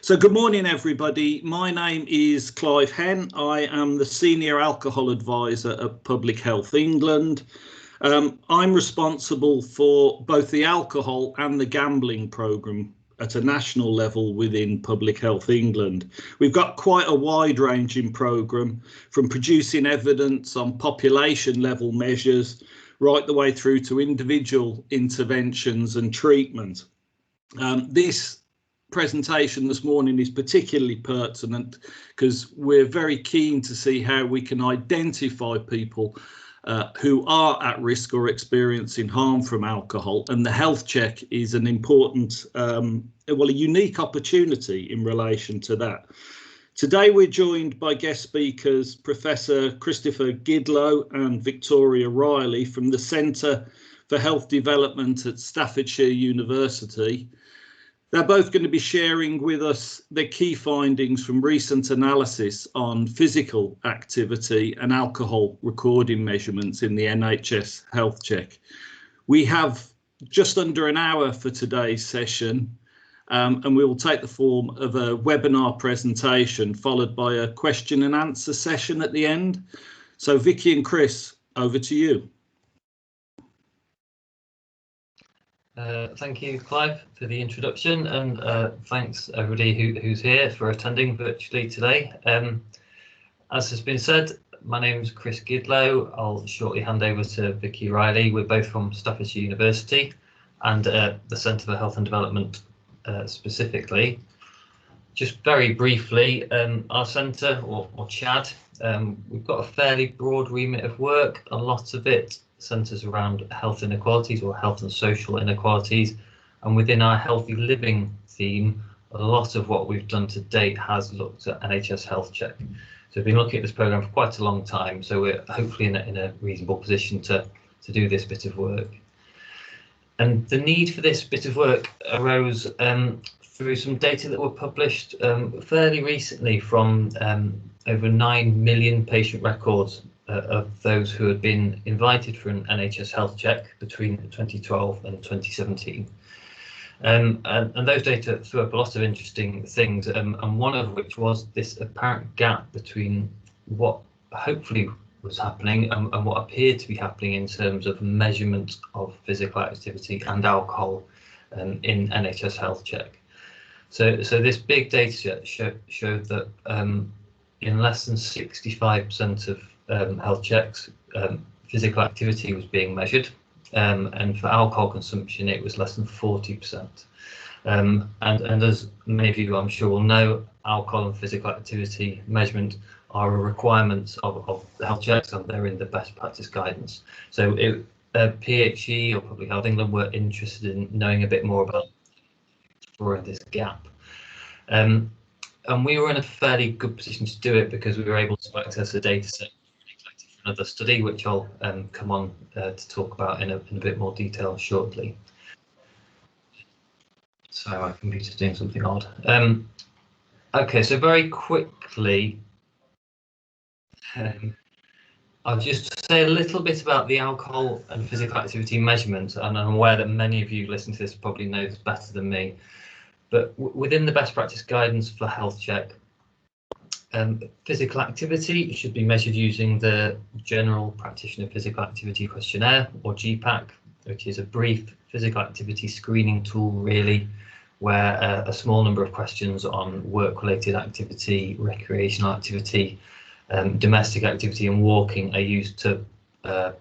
So good morning, everybody. My name is Clive Henn. I am the Senior Alcohol Advisor at Public Health England. I'm responsible for both the alcohol and the gambling programme at a national level within Public Health England. We've got quite a wide-ranging programme, from producing evidence on population level measures right the way through to individual interventions and treatment. This presentation this morning is particularly pertinent because we're very keen to see how we can identify people who are at risk or experiencing harm from alcohol, and the health check is an important, a unique opportunity in relation to that. Today we're joined by guest speakers Professor Christopher Gidlow and Victoria Riley from the Centre for Health Development at Staffordshire University. They're both going to be sharing with us their key findings from recent analysis on physical activity and alcohol recording measurements in the NHS Health Check. We have just under an hour for today's session, and we will take the form of a webinar presentation followed by a question and answer session at the end. So Vicky and Chris, over to you. Thank you, Clive, for the introduction, and thanks everybody who's here for attending virtually today. As has been said, my name is Chris Gidlow. I'll shortly hand over to Vicky Riley. We're both from Staffordshire University and the Centre for Health and Development specifically. Just very briefly, our centre, or CHAD, we've got a fairly broad remit of work. A lot of it centres around health inequalities or health and social inequalities, and within our healthy living theme, a lot of what we've done to date has looked at NHS Health Check. So we've been looking at this programme for quite a long time, so we're hopefully in a reasonable position to do this bit of work. And the need for this bit of work arose through some data that were published fairly recently from over 9 million patient records of those who had been invited for an NHS Health Check between 2012 and 2017. And those data threw up a lot of interesting things, and one of which was this apparent gap between what hopefully was happening and what appeared to be happening in terms of measurement of physical activity and alcohol in NHS Health Check. So this big data set showed that in less than 65% of health checks, physical activity was being measured, and for alcohol consumption it was less than 40%. And as many of you I'm sure will know, alcohol and physical activity measurement are a requirement of the health checks, and they're in the best practice guidance. So PHE or Public Health England were interested in knowing a bit more about exploring this gap. And we were in a fairly good position to do it because we were able to access a data set collected from another study, which I'll come on to talk about in a bit more detail shortly. So my computer's doing something odd. Okay, so very quickly, I'll just say a little bit about the alcohol and physical activity measurement, and I'm aware that many of you listening to this probably know this better than me. But within the best practice guidance for health check, physical activity should be measured using the General Practitioner Physical Activity Questionnaire, or GPAC, which is a brief physical activity screening tool, really, where a small number of questions on work-related activity, recreational activity, domestic activity and walking are used to, I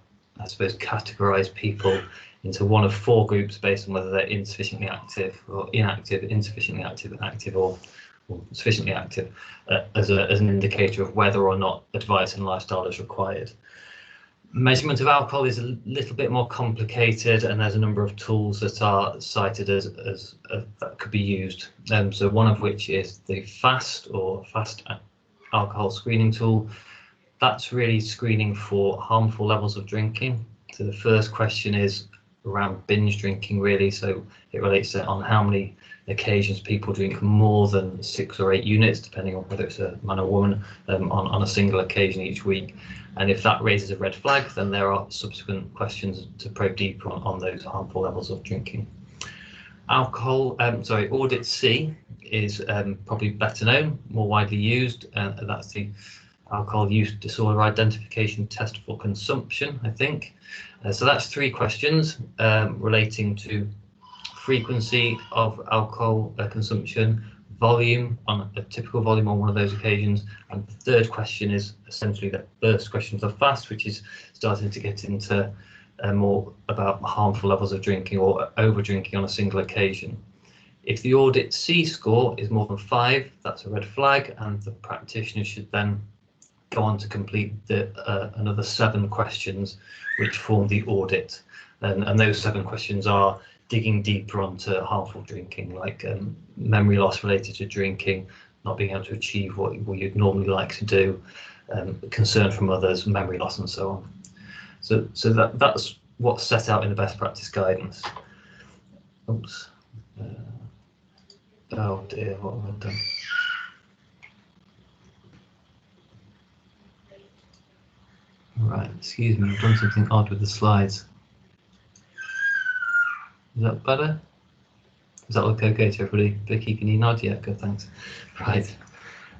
suppose, categorise people into one of 4 groups based on whether they're insufficiently active or inactive, insufficiently active, active or sufficiently active, as an indicator of whether or not advice and lifestyle is required. Measurement of alcohol is a little bit more complicated, and there's a number of tools that are cited as that could be used. So one of which is the FAST, or Fast Alcohol Screening Tool. That's really screening for harmful levels of drinking. So the first question is around binge drinking, really. So it relates to on how many occasions people drink more than 6 or 8 units, depending on whether it's a man or woman, on a single occasion each week. And if that raises a red flag, then there are subsequent questions to probe deeper on those harmful levels of drinking. Audit C is probably better known, more widely used, and that's the Alcohol Use Disorder Identification Test for Consumption, I think. So that's 3 questions relating to frequency of alcohol consumption, volume, on a typical volume on one of those occasions, and the third question is essentially the first question of FAST, which is starting to get into more about harmful levels of drinking or over drinking on a single occasion. If the audit C score is more than 5, that's a red flag, and the practitioner should then go on to complete another 7 questions which form the audit. And those 7 questions are digging deeper onto harmful drinking, like memory loss related to drinking, not being able to achieve what you'd normally like to do, concern from others, memory loss, and so on. So that's what's set out in the best practice guidance. Oops. Oh dear, what have I done? Right, excuse me, I've done something odd with the slides. Is that better? Does that look okay to everybody? Vicky, can you nod? Yeah, good, thanks. Right.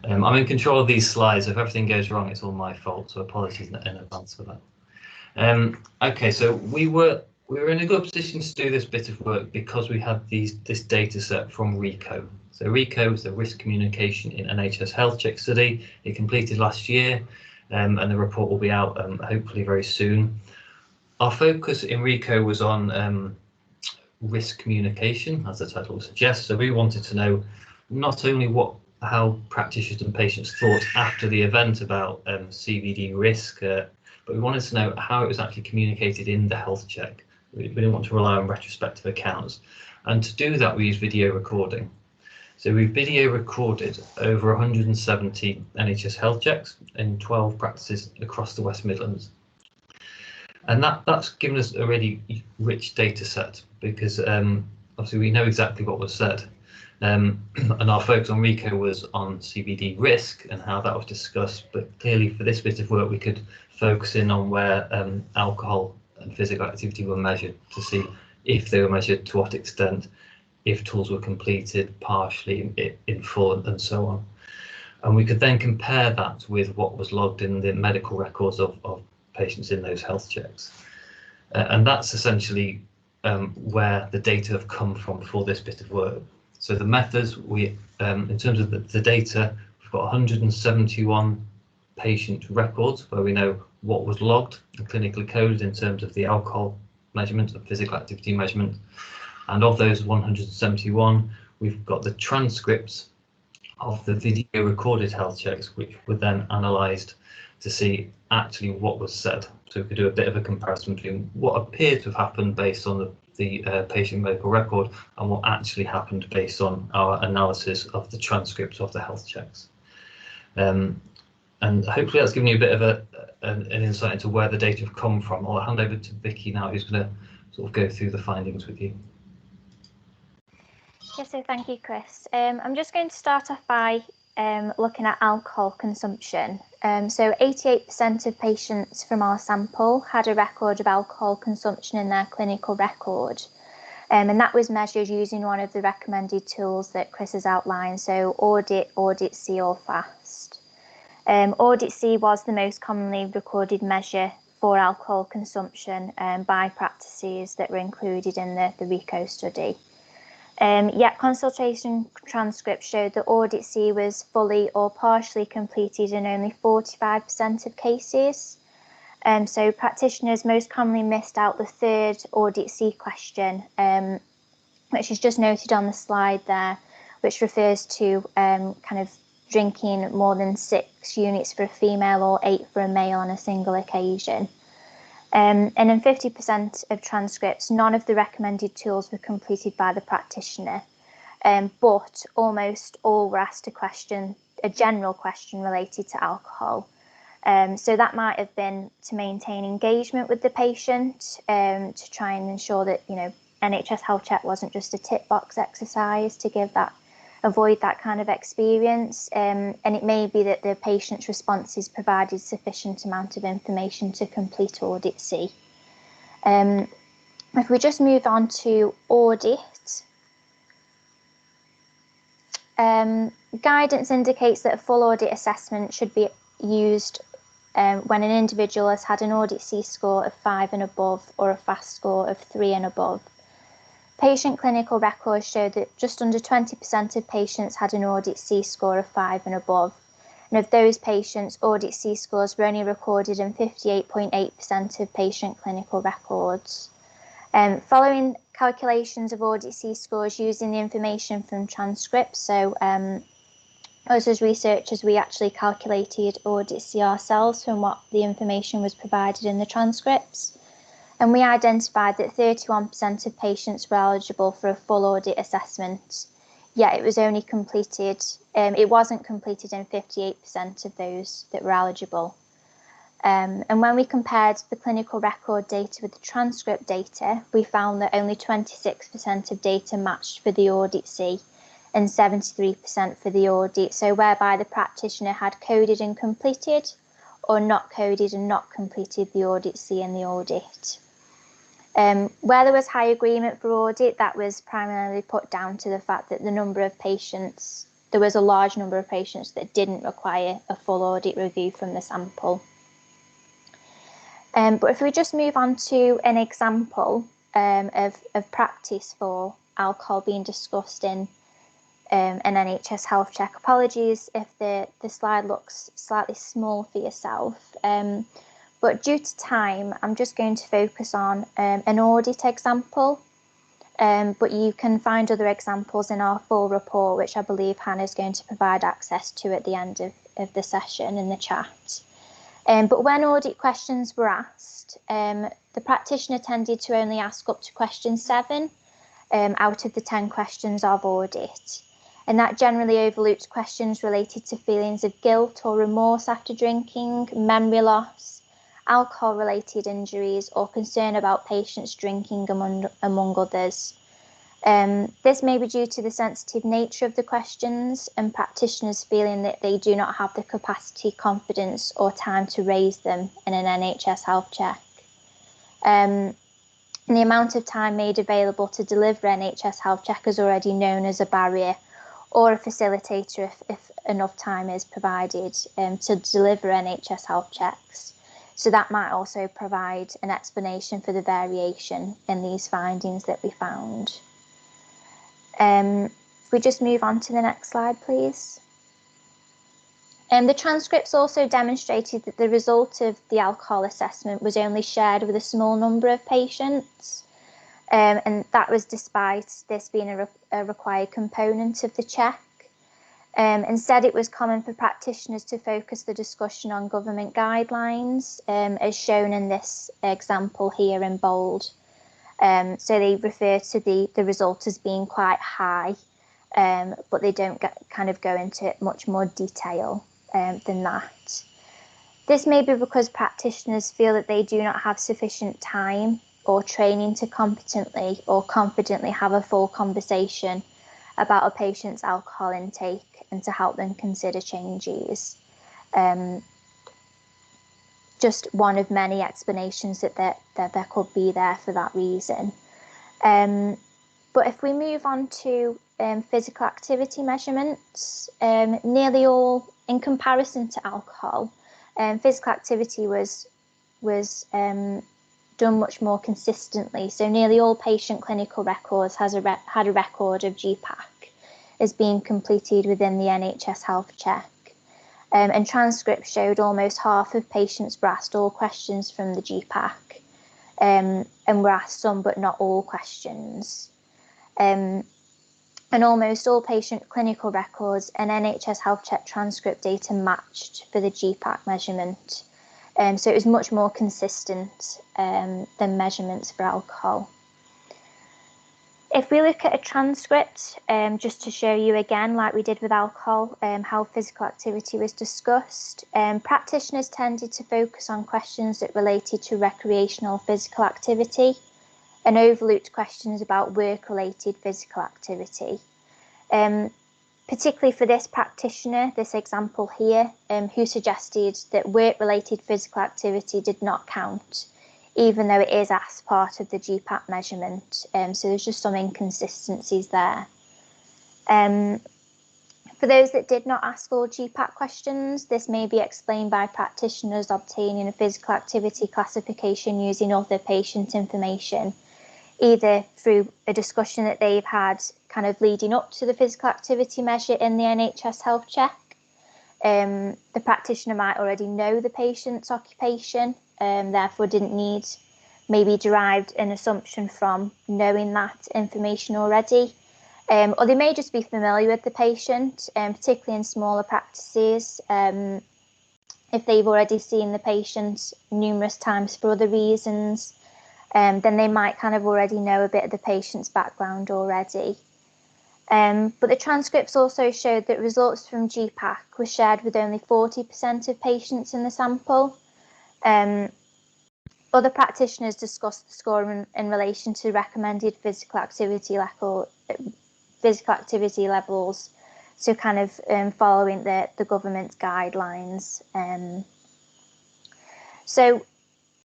I'm in control of these slides. If everything goes wrong, it's all my fault, so apologies in advance for that. Okay, so we were in a good position to do this bit of work because we had this data set from RICO. So RICO is the Risk Communication in NHS Health Checks study. It completed last year, and the report will be out hopefully very soon. Our focus in RICO was on risk communication, as the title suggests. So we wanted to know not only how practitioners and patients thought after the event about CVD risk, but we wanted to know how it was actually communicated in the health check. We didn't want to rely on retrospective accounts. And to do that, we used video recording. So we video recorded over 170 NHS health checks in 12 practices across the West Midlands. And that's given us a really rich data set because obviously we know exactly what was said. And our focus on RICO was on CVD risk and how that was discussed. But clearly for this bit of work, we could focus in on where alcohol and physical activity were measured to see if they were measured, to what extent, if tools were completed partially, in full, and so on. And we could then compare that with what was logged in the medical records of patients in those health checks. And that's essentially where the data have come from for this bit of work. So the methods, in terms of the data, we've got 171 patient records where we know what was logged and clinically coded in terms of the alcohol measurement and physical activity measurement. And of those 171, we've got the transcripts of the video recorded health checks, which were then analysed to see actually what was said. So we could do a bit of a comparison between what appeared to have happened based on the patient medical record and what actually happened based on our analysis of the transcripts of the health checks. And hopefully that's given you a bit of an insight into where the data have come from. I'll hand over to Vicky now, who's going to sort of go through the findings with you. Yes, so thank you, Chris. I'm just going to start off by looking at alcohol consumption. So 88% of patients from our sample had a record of alcohol consumption in their clinical record. And that was measured using one of the recommended tools that Chris has outlined, so Audit, Audit C or FAST. Audit C was the most commonly recorded measure for alcohol consumption by practices that were included in the RICO study. Yet consultation transcripts showed that Audit C was fully or partially completed in only 45% of cases. So practitioners most commonly missed out the third Audit C question, which is just noted on the slide there, which refers to kind of drinking more than 6 units for a female or 8 for a male on a single occasion. And in 50% of transcripts, none of the recommended tools were completed by the practitioner, but almost all were asked a general question related to alcohol. So that might have been to maintain engagement with the patient, to try and ensure that, NHS Health Check wasn't just a tick box exercise to avoid that kind of experience. And it may be that the patient's responses provided sufficient amount of information to complete Audit C. If we just move on to Audit. Guidance indicates that a full audit assessment should be used when an individual has had an audit C score of 5 and above or a FAST score of 3 and above. Patient clinical records show that just under 20% of patients had an audit C score of 5 and above. And of those patients, audit C scores were only recorded in 58.8% of patient clinical records. Following calculations of audit C scores using the information from transcripts, so us as researchers, we actually calculated audit C ourselves from what the information was provided in the transcripts. And we identified that 31% of patients were eligible for a full audit assessment, yet it was only completed, it wasn't completed in 58% of those that were eligible. And when we compared the clinical record data with the transcript data, we found that only 26% of data matched for the audit C and 73% for the audit, so whereby the practitioner had coded and completed or not coded and not completed the audit C and the audit. Where there was high agreement for audit, that was primarily put down to the fact that the number of patients, there was a large number of patients that didn't require a full audit review from the sample. But if we just move on to an example of practice for alcohol being discussed in an NHS Health Check. Apologies if the slide looks slightly small for yourself. But due to time, I'm just going to focus on an audit example, but you can find other examples in our full report, which I believe Hannah is going to provide access to at the end of the session in the chat. But when audit questions were asked, the practitioner tended to only ask up to question 7 out of the 10 questions of audit. And that generally overlooked questions related to feelings of guilt or remorse after drinking, memory loss, alcohol-related injuries, or concern about patients drinking, among others. This may be due to the sensitive nature of the questions and practitioners feeling that they do not have the capacity, confidence, or time to raise them in an NHS Health Check. And the amount of time made available to deliver NHS Health Check is already known as a barrier, or a facilitator if enough time is provided to deliver NHS Health Checks. So that might also provide an explanation for the variation in these findings that we found. If we just move on to the next slide, please. The transcripts also demonstrated that the result of the alcohol assessment was only shared with a small number of patients. And that was despite this being a required component of the check. Instead, it was common for practitioners to focus the discussion on government guidelines, as shown in this example here in bold. So they refer to the result as being quite high, but they don't go into much more detail than that. This may be because practitioners feel that they do not have sufficient time or training to competently or confidently have a full conversation about a patient's alcohol intake and to help them consider changes. Just one of many explanations that there could be there for that reason. But if we move on to physical activity measurements, nearly all, in comparison to alcohol, physical activity was done much more consistently. So nearly all patient clinical records had a record of GPAC as being completed within the NHS Health Check. And transcripts showed almost half of patients were asked all questions from the GPAC and were asked some but not all questions. And almost all patient clinical records and NHS Health Check transcript data matched for the GPAC measurement. So it was much more consistent than measurements for alcohol. If we look at a transcript, just to show you again, like we did with alcohol, how physical activity was discussed, practitioners tended to focus on questions that related to recreational physical activity and overlooked questions about work-related physical activity. Particularly for this practitioner, this example here, who suggested that work-related physical activity did not count, even though it is as part of the GPAC measurement. So there's just some inconsistencies there. For those that did not ask all GPAT questions, this may be explained by practitioners obtaining a physical activity classification using other patient information, either through a discussion that they've had kind of leading up to the physical activity measure in the NHS Health Check. The practitioner might already know the patient's occupation, therefore didn't need maybe derived an assumption from knowing that information already. Or they may just be familiar with the patient, particularly in smaller practices. If they've already seen the patient numerous times for other reasons, then they might kind of already know a bit of the patient's background already. But the transcripts also showed that results from GPAC were shared with only 40% of patients in the sample. Other practitioners discussed the score in relation to recommended physical activity levels, so kind of following the government's guidelines. So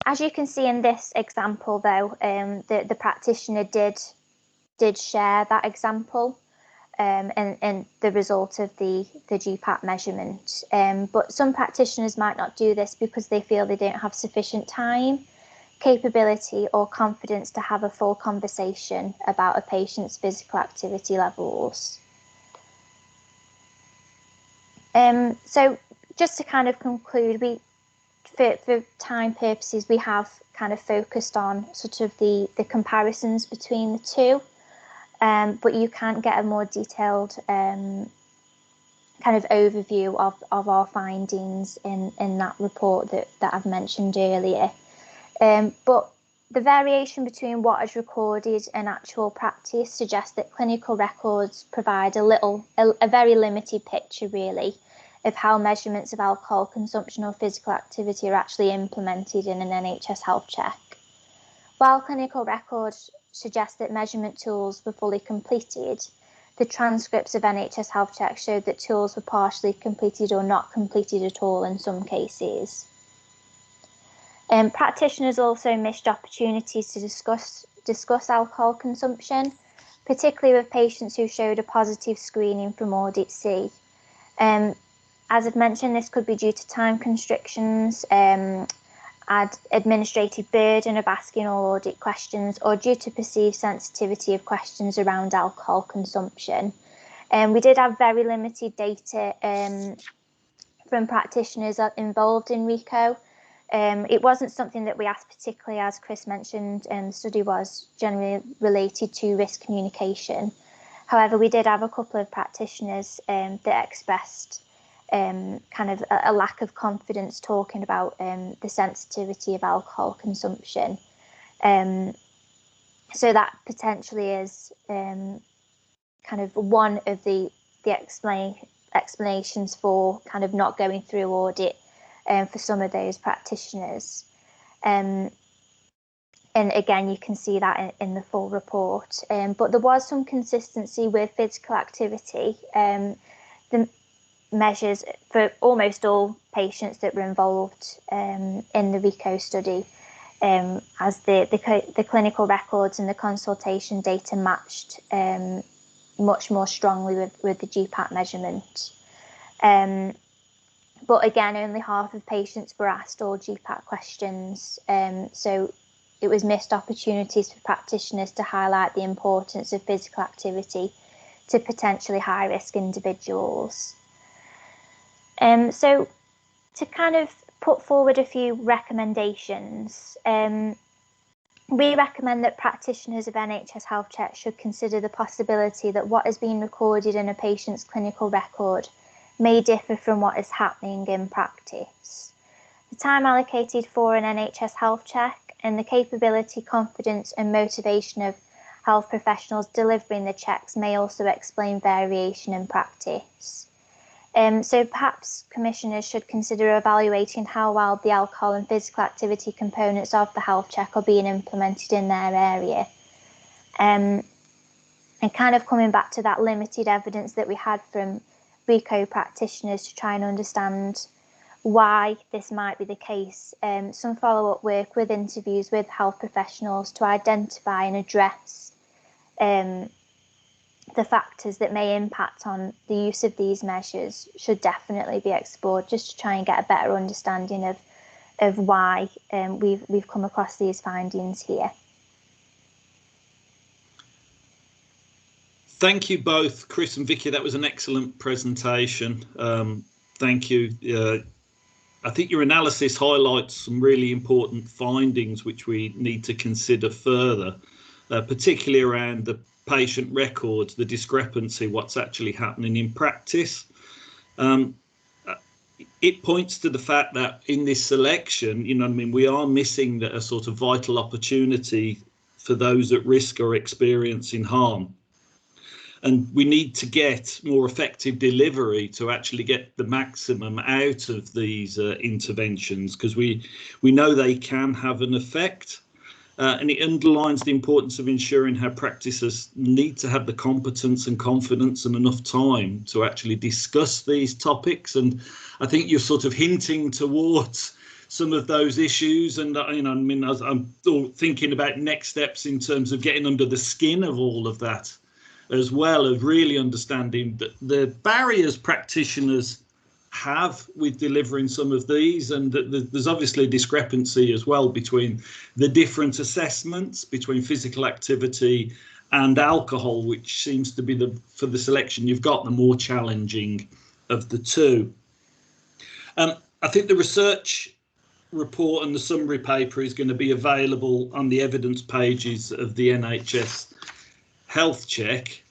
as you can see in this example, though, the practitioner did share that example and the result of the GPAT measurement. But some practitioners might not do this because they feel they don't have sufficient time, capability or confidence to have a full conversation about a patient's physical activity levels. So just to kind of conclude, for time purposes, we have kind of focused on sort of the comparisons between the two, but you can get a more detailed kind of overview of our findings in that report that I've mentioned earlier. But the variation between what is recorded and actual practice suggests that clinical records provide a very limited picture, really, of how measurements of alcohol consumption or physical activity are actually implemented in an NHS Health Check. While clinical records suggest that measurement tools were fully completed, the transcripts of NHS Health Checks showed that tools were partially completed or not completed at all in some cases. Practitioners also missed opportunities to discuss alcohol consumption, particularly with patients who showed a positive screening from Audit C. As I've mentioned, this could be due to time constrictions, administrative burden of asking all audit questions, or due to perceived sensitivity of questions around alcohol consumption. We did have very limited data from practitioners involved in RICO. It wasn't something that we asked particularly, as Chris mentioned, the study was generally related to risk communication. However, we did have a couple of practitioners that expressed kind of a lack of confidence talking about the sensitivity of alcohol consumption. So that potentially is kind of one of the explanations for kind of not going through audit for some of those practitioners. And again, you can see that in the full report. But there was some consistency with physical activity. The measures for almost all patients that were involved in the RICO study, as the clinical records and the consultation data matched much more strongly with the GPAT measurement. But again, only half of patients were asked all GPAT questions, so it was missed opportunities for practitioners to highlight the importance of physical activity to potentially high-risk individuals. So to kind of put forward a few recommendations, we recommend that practitioners of NHS Health Checks should consider the possibility that what is being recorded in a patient's clinical record may differ from what is happening in practice. The time allocated for an NHS Health Check and the capability, confidence and motivation of health professionals delivering the checks may also explain variation in practice. So perhaps commissioners should consider evaluating how well the alcohol and physical activity components of the health check are being implemented in their area. And kind of coming back to that limited evidence that we had from RICO practitioners to try and understand why this might be the case. Some follow-up work with interviews with health professionals to identify and address the factors that may impact on the use of these measures should definitely be explored, just to try and get a better understanding of why we've come across these findings here. Thank you both, Chris and Vicky. That was an excellent presentation. Thank you. I think your analysis highlights some really important findings which we need to consider further, particularly around the patient records, the discrepancy, what's actually happening in practice. It points to the fact that in this selection, you know what I mean, we are missing a sort of vital opportunity for those at risk or experiencing harm. And we need to get more effective delivery to actually get the maximum out of these interventions, because we know they can have an effect. And it underlines the importance of ensuring how practitioners need to have the competence and confidence and enough time to actually discuss these topics. And I think you're sort of hinting towards some of those issues. And, you know, I mean, I'm thinking about next steps in terms of getting under the skin of all of that, as well as really understanding that the barriers practitioners have with delivering some of these, and that there's obviously a discrepancy as well between the different assessments between physical activity and alcohol, which seems to be for the selection you've got, the more challenging of the two. I think the research report and the summary paper is going to be available on the evidence pages of the NHS Health Check.